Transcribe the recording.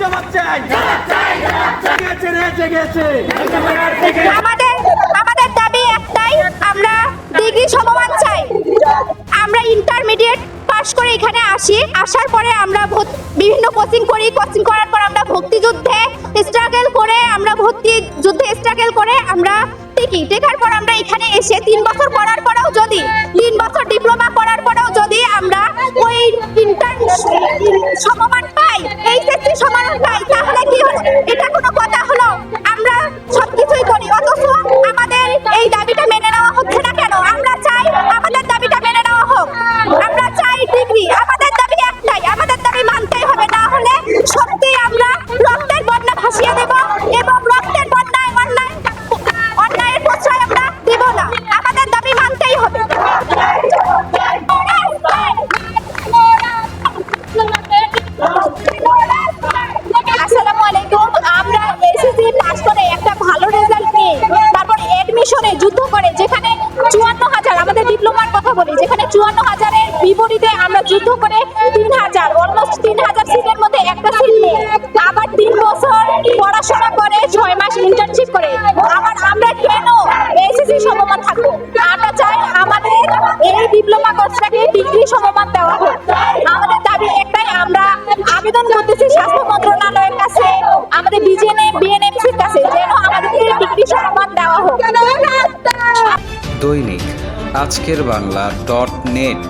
জবাব চাই। জেগেছে রে, জেগেছে। আমাদের দাবি একটাই, আমরা ডিগ্রি সমমান চাই। আমরা ইন্টারমিডিয়েট পাশ করে এখানে আসার পরে আমরা বিভিন্ন কোচিং করি, কোচিং করার পর আমরা ভর্তি যুদ্ধে স্ট্রাগল করে আমরা টেকার পর আমরা এখানে এসে 3 বছর পড়ার পরেও যদি 3 বছর ডিপ্লোমা করার পরেও যদি আমরা ওই সমমান পাই, এইচএসসি সমমান পাই, তাহলে কি হলো? এটা কোনো কথা হলো? আমরা সবকিছুই করি, অথচ আমাদের এই দাবিটা মেনে নেওয়া হচ্ছে না কেন? আমরা চাই আমাদের দাবিটা মেনে নেওয়া হোক। আমরা চাই ডিগ্রি। আমাদের দাবি একটাই, আমাদের দাবি মানতেই হবে, না হলে সত্যি আমরা রক্তের বন্যা ভাসিয়ে দেব এবং রক্তের বন্যায় অন্যায়ের প্রশ্রয় আমরা দেব না। আমাদের দাবি মানতেই হবে। আসসালামু আলাইকুম। আমরা এসএসসি পাস করে একটা ভালো রেজাল্ট নিয়ে তারপর এডমিশনে যুদ্ধ করে, যেখানে 54,000, আমাদের ডিপ্লোমার কথা বলি, যেখানে 54,000-এর বিপরীতে আমরা যুদ্ধ করে 3,000, অলমোস্ট 3,000 সিটের মধ্যে একটা সিট নিয়ে আবার 3 বছর পড়াশোনা করে 6 মাস ইন্টার্নশিপ করে আবার আমরা কেন এসএসসি সমমান থাকবো? আমরা চাই আমাদের এই ডিপ্লোমা কোর্সটাকে ডিগ্রি সমমান দেওয়া হোক। আমাদের দাবি একটাই, আমরা আবেদন করতেছি স্বাস্থ্য মন্ত্রণালয়ের কাছে, আমাদের বিএনএমসির কাছে, যেন আমাদেরকে ডিগ্রি সমমান দেওয়া হোক। দৈনিক আজকের বাংলা .net